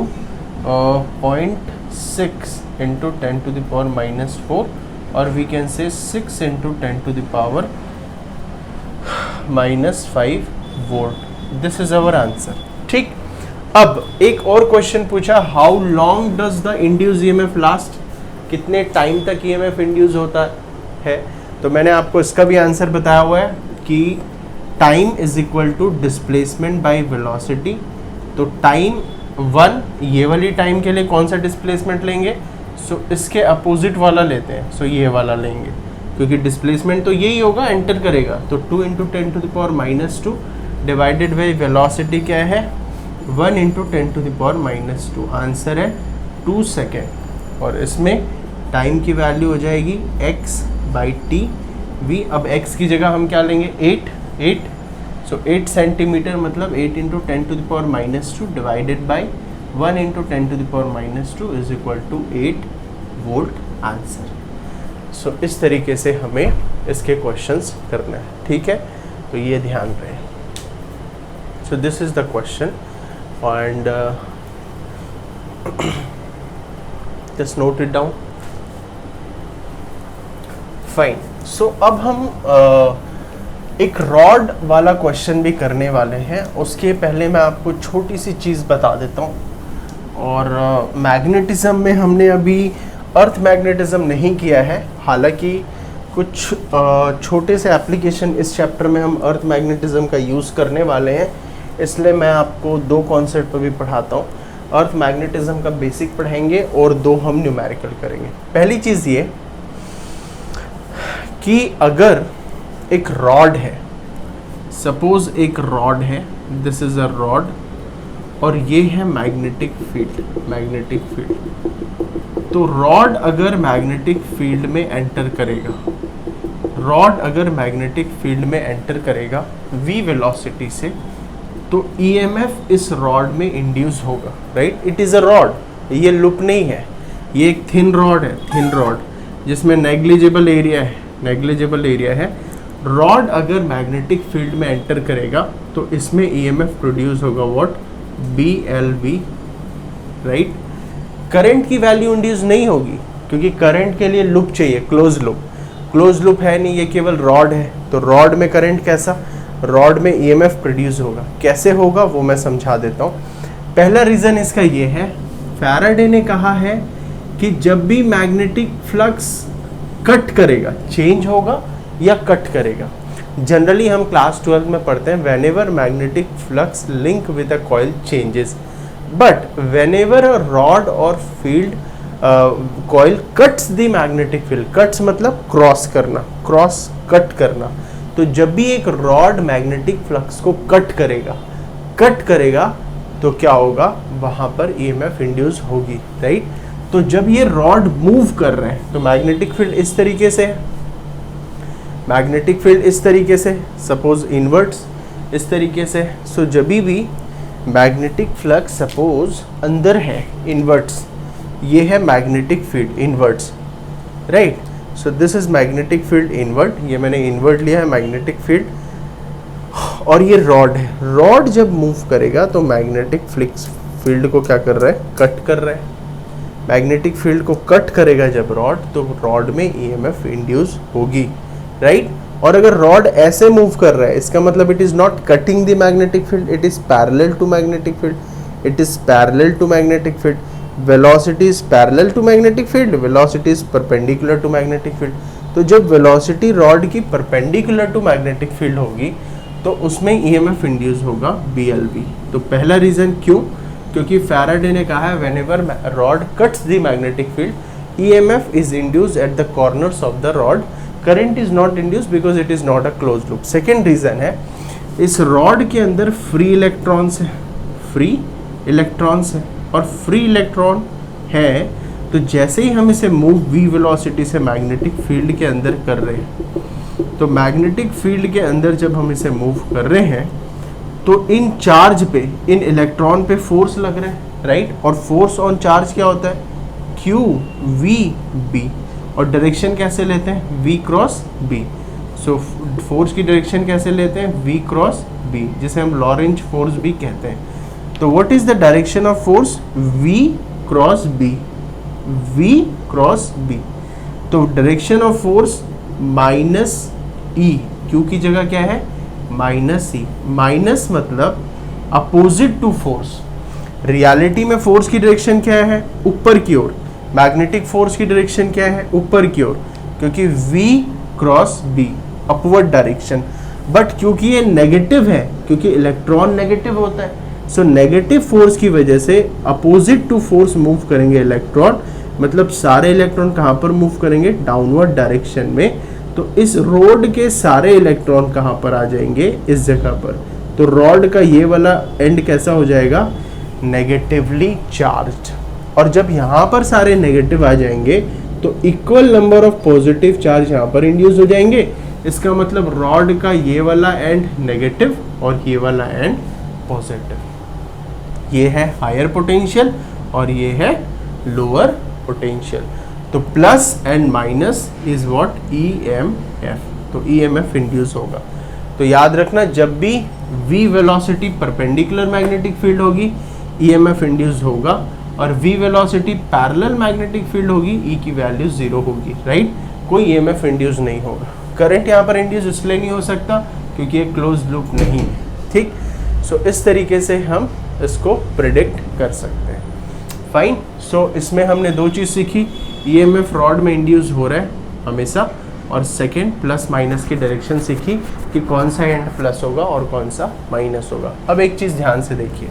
0.6 into 10 to the power -4, or we can say 6 into 10 to the power -5 volt. This is our answer. ठीक, अब एक और question पूछा, how long does the induce EMF last? कितने time तक EMF induce होता है? तो मैंने आपको इसका भी आंसर बताया हुआ है कि time is equal to displacement by velocity. तो टाइम 1, ये वाली टाइम के लिए कौन सा डिस्प्लेसमेंट लेंगे? सो इसके अपोजिट वाला लेते हैं, सो ये वाला लेंगे, क्योंकि डिस्प्लेसमेंट तो यही होगा, एंटर करेगा। तो 2 into 10 to the power -2 divided by velocity क्या है, 1 into 10 to the power -2। Answer है 2 सेकेंड, और इसमें टाइम की वैल्यू हो जाएगी x/t v। अब x की जगह हम क्या लेंगे, 8। सो 8 सेंटीमीटर मतलब 8 into 10 to the power -2 divided by 1 into 10 to the power -2 is equal to 8 volt answer. So इस तरीके से हमें इसके क्वेश्चंस करना है, ठीक है? तो ये ध्यान रहे। सो this is the question and just note it down. Fine. So अब हम एक रॉड वाला क्वेश्चन भी करने वाले हैं। उसके पहले मैं आपको छोटी सी चीज़ बता देता हूँ। और मैग्नेटिज्म में हमने अभी अर्थ मैग्नेटिज्म नहीं किया है, हालांकि कुछ छोटे से एप्लीकेशन इस चैप्टर में हम अर्थ मैग्नेटिज्म का यूज़ करने वाले हैं, इसलिए मैं आपको 2 कॉन्सेप्ट पर भी पढ़ाता हूँ। अर्थ मैग्नेटिज्म का बेसिक पढ़ाएंगे और 2 हम न्यूमेरिकल करेंगे। पहली चीज़ ये कि अगर एक रॉड है, सपोज एक रॉड है, दिस इज अ रॉड, और ये है मैग्नेटिक फील्ड। तो रॉड अगर मैग्नेटिक फील्ड में एंटर करेगा, v वेलोसिटी से, तो EMF इस रॉड में इंड्यूस होगा, right? It is a rod, ये लूप नहीं है, ये एक थिन रॉड जिसमें नेग्लिजिबल एरिया है। रॉड अगर मैग्नेटिक फील्ड में एंटर करेगा तो इसमें EMF प्रोड्यूस होगा, व्हाट? BLV, right? करंट की वैल्यू इंड्यूस नहीं होगी, क्योंकि करंट के लिए लूप चाहिए, क्लोज लूप है नहीं, ये केवल रॉड है। तो रॉड में करंट कैसा? रॉड में EMF प्रोड्यूस होगा। कैसे होगा वो मैं समझा देता हूँ। पहला रीज़न इसका ये है, फैराडे ने कहा है कि जब भी मैग्नेटिक फ्लक्स कट करेगा, चेंज होगा या कट करेगा, जनरली हम क्लास 12 में पढ़ते हैं, whenever magnetic flux link with a coil changes, but whenever a rod or field coil cuts the magnetic field, cuts मतलब कट करना। तो जब भी एक रॉड मैग्नेटिक फ्लक्स को कट करेगा तो क्या होगा, वहां पर EMF इंड्यूस होगी, राइट? तो जब ये रॉड मूव कर रहे हैं तो मैग्नेटिक फील्ड इस तरीके से, सपोज इनवर्ट्स इस तरीके से। सो जब भी मैग्नेटिक फ्लक्स सपोज अंदर है, इनवर्ट्स, ये है magnetic field inverts, right? So this is magnetic field invert, ये मैंने इनवर्ट लिया है मैग्नेटिक फील्ड। और ये रॉड है, रॉड जब मूव करेगा तो मैग्नेटिक फील्ड को क्या कर रहा है, कट कर रहा है। मैग्नेटिक फील्ड को कट करेगा जब रॉड, तो रॉड में ईएमएफ इंड्यूस होगी, राइट। और अगर रॉड ऐसे मूव कर रहा है, इसका मतलब it is not cutting the magnetic field, it is parallel to magnetic field, it is parallel to magnetic field. Velocity is parallel to magnetic field, velocity is perpendicular to magnetic field. तो जब velocity rod की perpendicular to magnetic field होगी तो उसमें EMF induce होगा BLV। तो पहला reason क्यों, क्योंकि फैराडे ने कहा है whenever rod cuts the magnetic field EMF is induced at the corners of the rod, current is not induced because it is not a closed loop. Second reason है इस rod के अंदर free electrons है, free electrons है, और free electron है तो जैसे ही हम इसे मूव v वेलोसिटी से मैग्नेटिक फील्ड के अंदर कर रहे हैं, तो मैग्नेटिक फील्ड के अंदर जब हम इसे मूव कर रहे हैं तो इन चार्ज पे, इन इलेक्ट्रॉन पे फोर्स लग रहा है, राइट। और फोर्स ऑन चार्ज क्या होता है, QVB, और डायरेक्शन कैसे लेते हैं, V cross B। So force की डायरेक्शन कैसे लेते हैं, V क्रॉस B, जिसे हम लॉरेंज फोर्स भी कहते हैं। तो what is the direction of force, V cross B, V cross B। तो direction of force minus E, Q की जगह क्या है, माइनस E। माइनस मतलब अपोजिट टू फोर्स। रियलिटी में फोर्स की डायरेक्शन क्या है, ऊपर की ओर। मैग्नेटिक फोर्स की डायरेक्शन क्या है, ऊपर की ओर, क्योंकि V cross B upward direction. But क्योंकि ये नेगेटिव है, क्योंकि इलेक्ट्रॉन नेगेटिव होता है, सो नेगेटिव फोर्स की वजह से अपोजिट टू फोर्स मूव करेंगे इलेक्ट्रॉन, मतलब सारे इलेक्ट्रॉन कहाँ पर मूव करेंगे, डाउनवर्ड डायरेक्शन में। तो इस रोड के सारे इलेक्ट्रॉन कहाँ पर आ जाएंगे, इस जगह पर। तो रॉड का ये वाला एंड कैसा हो जाएगा, नेगेटिवली चार्ज्ड। और जब यहाँ पर सारे नेगेटिव आ जाएंगे तो equal number of positive charge यहाँ पर इंड्यूस हो जाएंगे। इसका मतलब रॉड का ये वाला एंड नेगेटिव और ये वाला एंड पॉजिटिव। ये है हायर पोटेंशियल और ये है लोअर पोटेंशियल। तो plus and minus is what, EMF। तो EMF इंड्यूस होगा। तो याद रखना, जब भी V velocity perpendicular magnetic field होगी EMF इंड्यूस होगा, और V velocity parallel magnetic field होगी E की वैल्यू 0 होगी, राइट। कोई EMF इंड्यूस नहीं होगा। करंट यहाँ पर इंड्यूस इसलिए नहीं हो सकता क्योंकि ये क्लोज लूप नहीं है, ठीक। सो इस तरीके से हम इसको प्रिडिक्ट कर सकते हैं, फाइन। सो इसमें हमने दो चीज़ सीखी, EMF रॉड में इंड्यूस हो रहा है हमेशा, और सेकेंड प्लस माइनस की डायरेक्शन सीखी कि कौन सा एंड प्लस होगा और कौन सा माइनस होगा। अब एक चीज़ ध्यान से देखिए,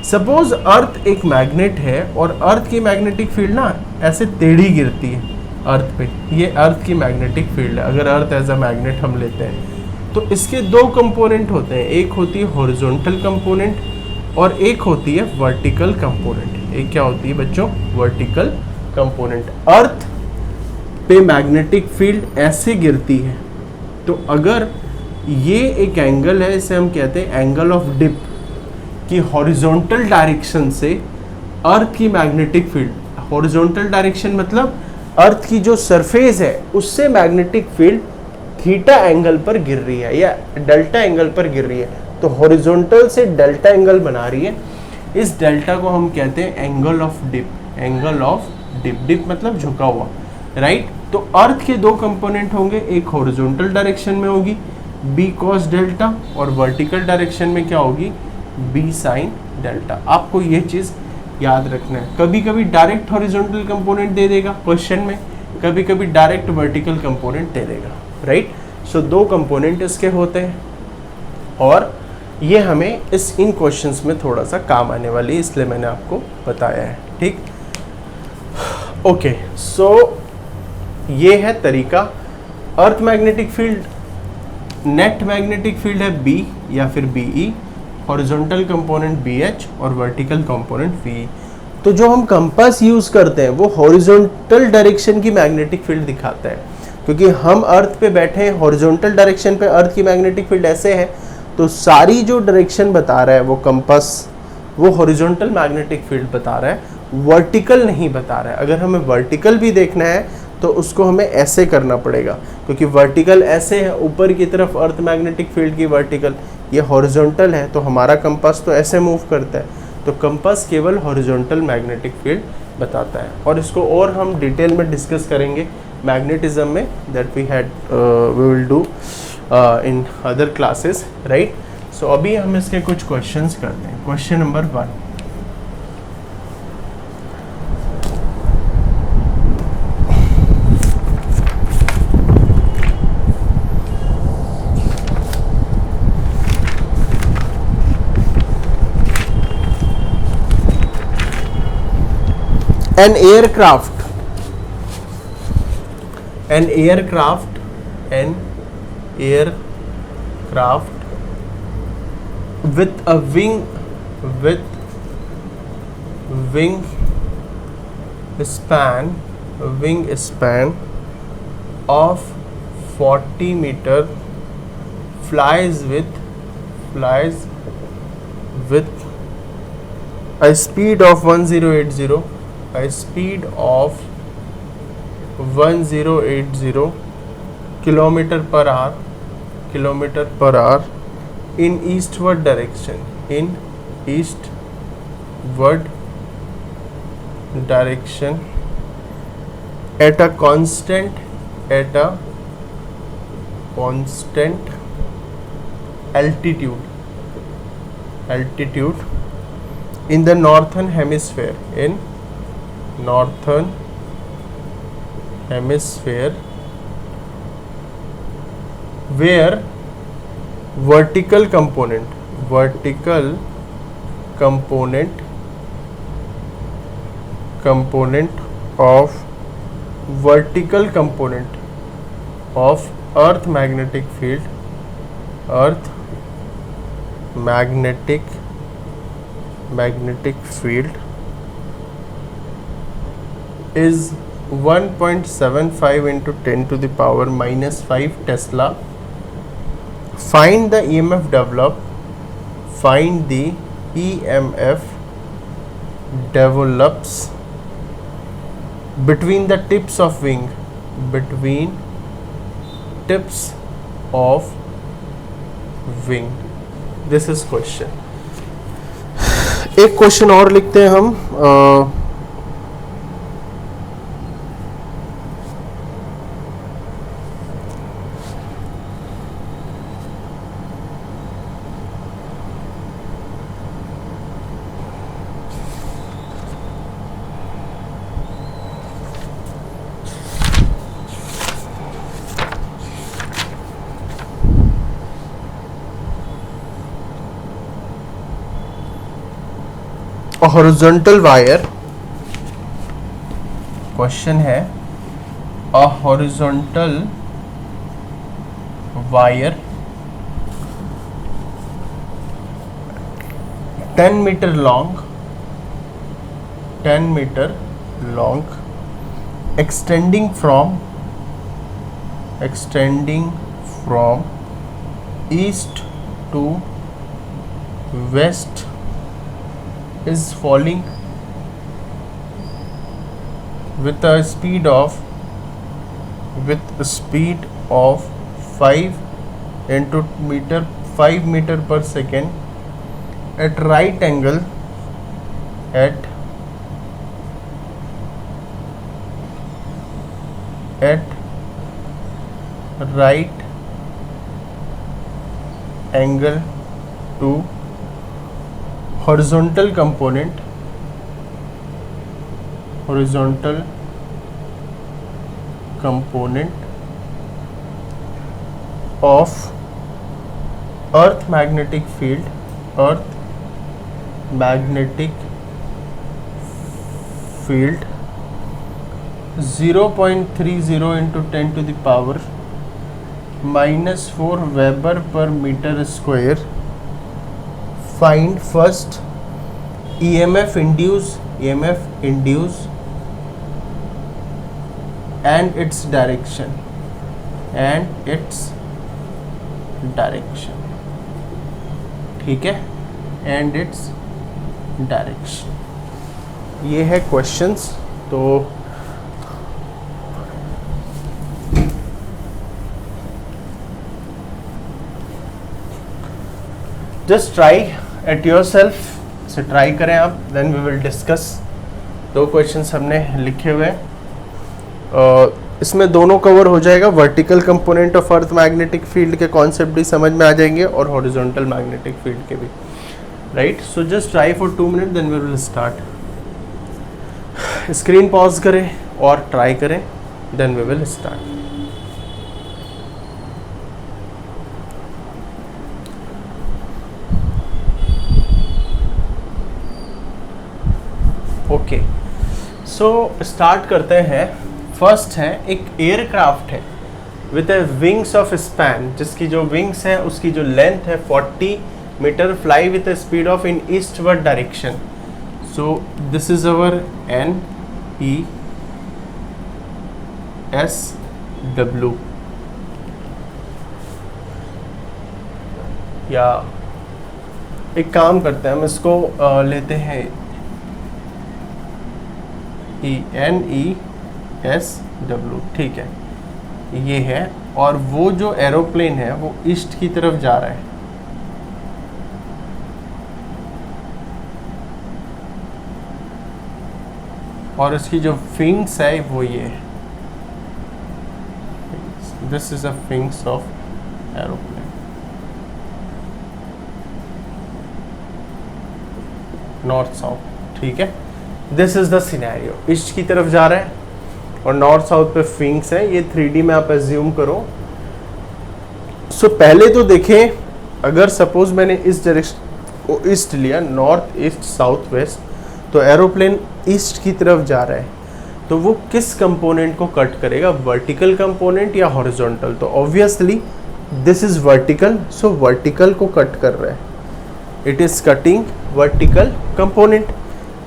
सपोज अर्थ एक मैग्नेट है और अर्थ की मैग्नेटिक फील्ड ना ऐसे टेढ़ी गिरती है अर्थ पे, ये अर्थ की मैग्नेटिक फील्ड है। अगर अर्थ एज अ मैग्नेट हम लेते हैं तो इसके दो कंपोनेंट होते हैं, एक होती है हॉरिजॉन्टल कंपोनेंट और एक होती है वर्टिकल कंपोनेंट। एक क्या होती है बच्चों, वर्टिकल कंपोनेंट। अर्थ पे मैग्नेटिक फील्ड ऐसे गिरती है, तो अगर ये एक एंगल है, इसे हम कहते हैं एंगल ऑफ डिप, कि हॉरिजॉन्टल डायरेक्शन से अर्थ की मैग्नेटिक फील्ड, हॉरिजॉन्टल डायरेक्शन मतलब अर्थ की जो सरफेस है उससे मैग्नेटिक फील्ड थीटा एंगल पर गिर रही है या डेल्टा एंगल पर गिर रही है, तो हॉरिजॉन्टल से डेल्टा एंगल बना रही है। इस डेल्टा को हम कहते हैं angle of dip, angle of dip. Dip मतलब झुका हुआ, राइट। तो अर्थ के दो कंपोनेंट होंगे, एक हॉरिजॉन्टल डायरेक्शन में होगी B cos डेल्टा, और वर्टिकल डायरेक्शन में क्या होगी, B sin डेल्टा। आपको ये चीज़ याद रखना है। कभी कभी डायरेक्ट हॉरिजॉन्टल कंपोनेंट दे देगा क्वेश्चन में, कभी कभी डायरेक्ट वर्टिकल कंपोनेंट दे देगा, राइट। सो दो कंपोनेंट इसके होते हैं और ये हमें इन क्वेश्चंस में थोड़ा सा काम आने वाली है, इसलिए मैंने आपको बताया है, ठीक। ओके, सो ये है तरीका। अर्थ magnetic field, net magnetic field है B या फिर BE, हॉरिजॉन्टल कंपोनेंट BH और वर्टिकल कंपोनेंट VE। तो जो हम कंपास यूज करते हैं वो हॉरिजॉन्टल डायरेक्शन की मैग्नेटिक फील्ड दिखाता है, क्योंकि हम अर्थ पे बैठे हैं, हॉरिजॉन्टल डायरेक्शन पे अर्थ की मैग्नेटिक फील्ड ऐसे है, तो सारी जो डायरेक्शन बता रहा है वो कंपास, वो हॉरिजॉन्टल मैग्नेटिक फील्ड बता रहा है, वर्टिकल नहीं बता रहा है। अगर हमें वर्टिकल भी देखना है तो उसको हमें ऐसे करना पड़ेगा, क्योंकि वर्टिकल ऐसे है ऊपर की तरफ अर्थ मैग्नेटिक फील्ड की वर्टिकल, ये हॉरिजॉन्टल है, तो हमारा कंपास तो ऐसे मूव करता है, तो कंपास केवल हॉरिजॉन्टल मैग्नेटिक फील्ड बताता है। और इसको और हम डिटेल में डिस्कस करेंगे मैग्नेटिज्म में, that we will do in other classes, right. So अभी हम इसके कुछ क्वेश्चंस करते हैं। Question number 1, an aircraft with a wing span of 40 meter flies with a speed of 1080 kilometer per hour in eastward direction at a constant altitude in the northern hemisphere, where vertical component of earth magnetic field is 1.75 into 10 to the power minus 5 Tesla. Find the EMF develops between the tips of wing. This is question. एक question और लिखते हैं हम, horizontal wire. Question है a horizontal wire 10 meter long extending from east to west is falling with a speed of 5 meter per second at right angle to horizontal component of earth magnetic field 0.30 into 10 to the power minus 4 Weber per meter square. Find first EMF induced and its direction ठीक है, and its direction। ये है questions. तो just try at yourself, से try करें आप, then we will discuss. 2 questions हमने लिखे हुए हैं, इसमें दोनों कवर हो जाएगा। Vertical component of earth magnetic field के कॉन्सेप्ट भी समझ में आ जाएंगे और हॉरिजॉन्टल मैग्नेटिक फील्ड के भी, right. So just try for 2 minute, then we will start. Screen pause करें और ट्राई करें, then we will start. Okay, so start करते हैं। फर्स्ट है, एक एयरक्राफ्ट है with a wings of span, जिसकी जो विंग्स है उसकी जो लेंथ है 40 metre, fly with a speed of in eastward direction. So this is our NESW, या एक काम करते हैं, हम इसको लेते हैं NESW, ठीक है, ये है। और वो जो एरोप्लेन है वो ईस्ट की तरफ जा रहा है, और इसकी जो विंग्स है वो ये है। This is a wings of aeroplane, north south, ठीक है। This is the scenario, east की तरफ जा रहा है और नॉर्थ साउथ पे विंग्स है। ये 3D में आप एज्यूम करो। सो पहले तो देखें, अगर सपोज मैंने इस डायरेक्शन को ईस्ट लिया, नॉर्थ ईस्ट साउथ वेस्ट, तो एरोप्लेन ईस्ट की तरफ जा रहा है, तो वो किस कंपोनेंट को कट करेगा, वर्टिकल कंपोनेंट या हॉरिजॉन्टल? तो obviously this is vertical, so vertical को कट कर रहा है। It is cutting vertical component.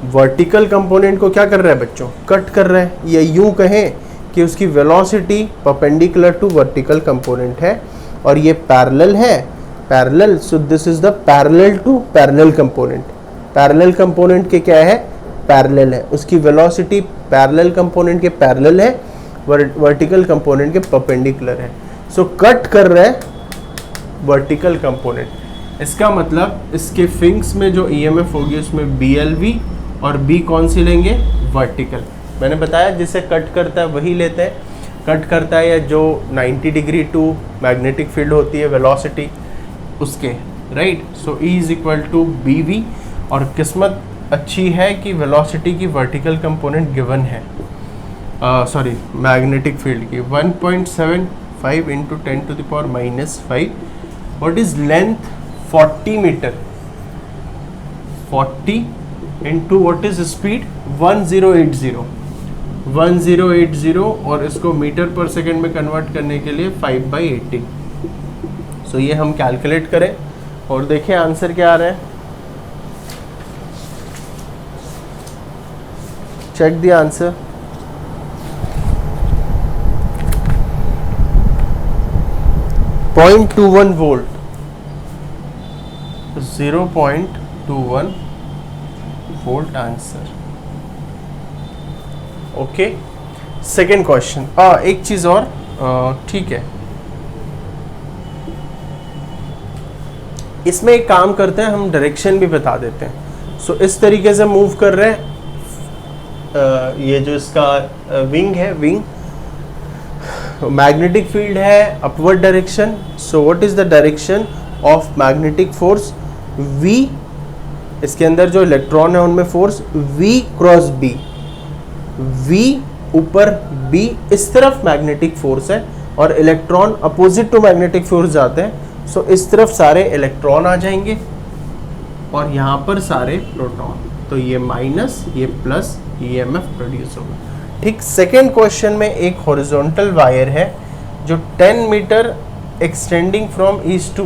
Vertical component को क्या कर रहा है बच्चों? कट कर रहा है। या यूं कहें कि उसकी velocity perpendicular to vertical component है और ये पैरेलल है, parallel, so this is the parallel to parallel component. Parallel component के क्या है? पैरेलल है, उसकी वेलोसिटी पैरेलल कंपोनेंट के पैरेलल है, वर्टिकल कंपोनेंट के परपेंडिकुलर है। सो कट कर रहा है वर्टिकल कंपोनेंट। इसका मतलब इसके विंग्स में जो EMF होगी उसमें BLV, और B कौन सी लेंगे? वर्टिकल। मैंने बताया जिसे कट करता है वही लेते हैं। कट करता है या जो 90 डिग्री टू मैग्नेटिक फील्ड होती है वेलोसिटी उसके, right. So E is equal to BV, और किस्मत अच्छी है कि वेलोसिटी की वर्टिकल कंपोनेंट गिवन है, सॉरी मैग्नेटिक फील्ड की 1.75 into 10⁻⁻⁵। What is length? 40 metre. 40 into what is speed? 1080, और इसको मीटर पर सेकेंड में कन्वर्ट करने के लिए 5/80। सो ये हम कैलकुलेट करें और देखें आंसर क्या आ रहा है। Check the answer. .21 volt, 0.21 volt answer. Okay, second question. एक चीज और, ठीक है, इसमें एक काम करते हैं, हम डायरेक्शन भी बता देते हैं। सो इस तरीके से मूव कर रहे हैं, ये जो इसका विंग है, विंग मैग्नेटिक फील्ड है upward direction. So what is the direction of magnetic force? V, इसके अंदर जो इलेक्ट्रॉन है उनमें force V cross B, V ऊपर B, इस तरफ मैग्नेटिक फोर्स है और electron opposite to magnetic force जाते हैं। सो इस तरफ सारे इलेक्ट्रॉन आ जाएंगे और यहाँ पर सारे प्रोटॉन, तो ये माइनस ये प्लस, EMF प्रोड्यूस होगा। ठीक, सेकेंड क्वेश्चन में एक हॉरिजॉन्टल वायर है जो 10 metre extending from east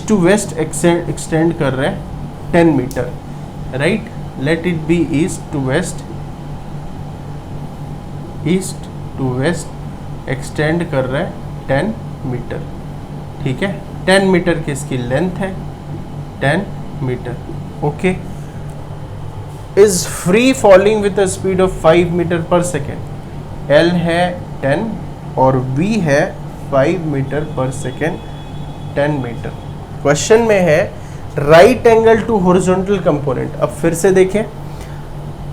to west extend कर रहे हैं 10 metre, right. Let it be east to west extend कर रहे हैं 10 मीटर, ठीक है। 10 मीटर की इसकी लेंथ है, 10 metre, okay. Is free falling with a speed of 5 metre per second. L है 10 और V है 5 metre per second, 10 metre, question में है right angle to horizontal component. अब फिर से देखें,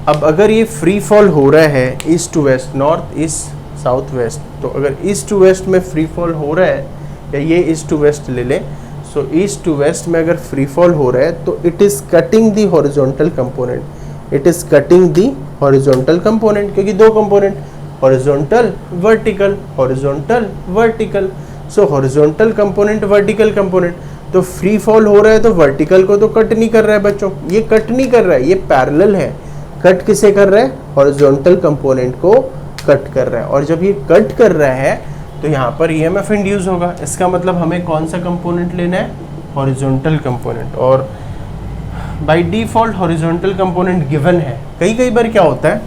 अब अगर ये फ्री फॉल हो रहा है east to west, north east south west, तो अगर ईस्ट टू वेस्ट में फ्री फॉल हो रहा है, या ये ईस्ट टू वेस्ट ले लें, सो ईस्ट टू वेस्ट में अगर फ्री फॉल हो रहा है तो it is cutting the horizontal component, it is cutting the horizontal component, क्योंकि दो component horizontal vertical, horizontal vertical, सो हॉरिजॉन्टल कंपोनेंट वर्टिकल कंपोनेंट, तो फ्री फॉल हो रहा है तो वर्टिकल को तो कट नहीं कर रहा है बच्चों, ये कट नहीं कर रहा है, ये पैरेलल है। कट किसे कर रहा है? हॉरिजॉन्टल कंपोनेंट को कट कर रहा है, और जब ये कट कर रहा है तो यहाँ पर ईएमएफ इंड्यूस होगा। इसका मतलब हमें कौन सा कंपोनेंट लेना है? Horizontal component. और by default horizontal component given है। कई बार क्या होता है,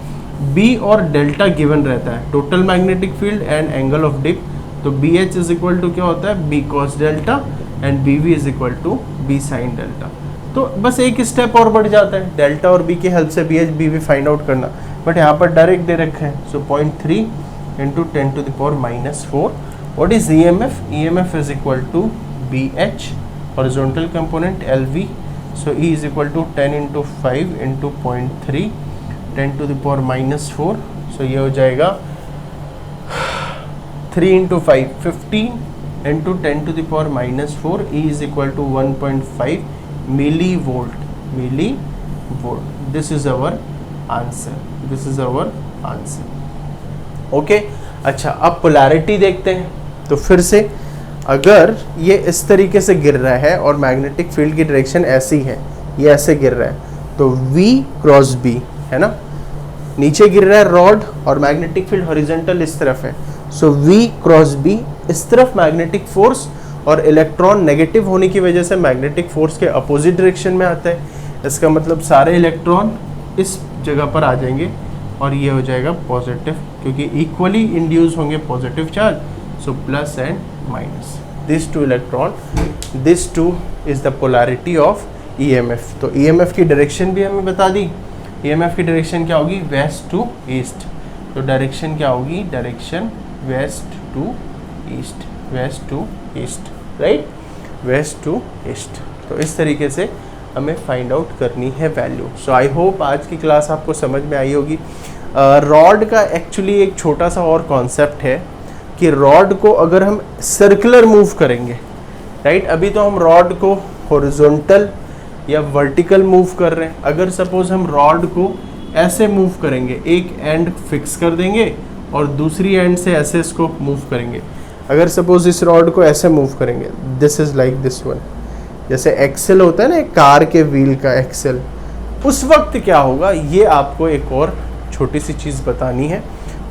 बी और डेल्टा गिवन रहता है, total magnetic field and angle of dip, तो B H is equal to क्या होता है? B cos delta, and B V is equal to B sine delta. तो बस एक स्टेप और बढ़ जाता है, डेल्टा और बी की हेल्प से B H B V find out करना, बट यहाँ पर डायरेक्ट दे रखा है। So 0.3 into 10⁻⁻⁴. What is E M F? E M F is equal to B H horizontal component L V, so E is equal to 10 into 5 into 0.3 10⁻⁻⁴. सो ये हो जाएगा 3 into 5 15 into 10⁻⁻⁴. E is equal to 1.5 millivolt. This is our answer, this is our answer. Okay, अच्छा अब polarity देखते हैं। तो फिर से अगर ये इस तरीके से गिर रहा है और मैग्नेटिक फील्ड की डायरेक्शन ऐसी है, ये ऐसे गिर रहा है, तो V क्रॉस B है ना, नीचे गिर रहा है रॉड और मैग्नेटिक फील्ड हॉरिजॉन्टल इस तरफ है, सो V क्रॉस B इस तरफ मैग्नेटिक फोर्स, और इलेक्ट्रॉन नेगेटिव होने की वजह से मैग्नेटिक फोर्स के अपोजिट डायरेक्शन में आता है। इसका मतलब सारे इलेक्ट्रॉन इस जगह पर आ जाएंगे और ये हो जाएगा पॉजिटिव, क्योंकि इक्वली इंड्यूस होंगे positive charge, so plus and minus, this to electron, this to is the polarity of EMF. तो ईएमएफ की डायरेक्शन भी हमें बता दी, ईएमएफ की डायरेक्शन क्या होगी? West to east. तो डायरेक्शन क्या होगी? Direction west to east, west to east, right, west to east. तो इस तरीके से हमें फाइंड आउट करनी है वैल्यू। सो आई होप आज की क्लास आपको समझ में आई होगी। रॉड का एक्चुअली एक छोटा सा और कॉन्सेप्ट है कि रॉड को अगर हम सर्कुलर मूव करेंगे, राइट, अभी तो हम रॉड को हॉरिजॉन्टल या वर्टिकल मूव कर रहे हैं, अगर सपोज हम रॉड को ऐसे मूव करेंगे, एक एंड फिक्स कर देंगे और दूसरी एंड से ऐसे इसको मूव करेंगे, अगर सपोज इस रॉड को ऐसे मूव करेंगे, this is like this one, जैसे एक्सेल होता है ना एक कार के व्हील का एक्सेल, उस वक्त क्या होगा, ये आपको एक और छोटी सी चीज़ बतानी है,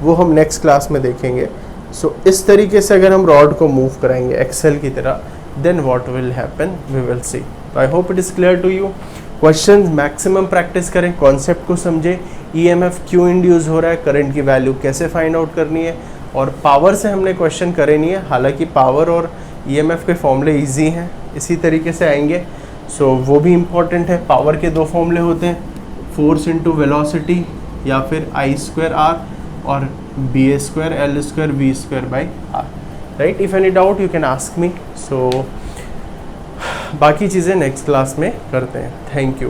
वो हम नेक्स्ट क्लास में देखेंगे। सो इस तरीके से अगर हम रॉड को मूव कराएंगे एक्सेल की तरह, then what will happen we will see. तो I hope it is clear to you. Question maximum practice करें, कॉन्सेप्ट को समझें, ईएमएफ क्यों इंड्यूस हो रहा है, करंट की वैल्यू कैसे फाइंड आउट करनी है, और पावर से हमने क्वेश्चन करे नहीं है, हालांकि पावर और ईएमएफ के फॉर्मूले इजी हैं, इसी तरीके से आएंगे, सो वो भी इम्पॉर्टेंट है। पावर के दो फॉर्मूले होते हैं, फोर्स इंटू वेलोसिटी या फिर I²R और BA²L²V²/R, right. If any doubt you can ask me. So बाकी चीज़ें नेक्स्ट क्लास में करते हैं। Thank you.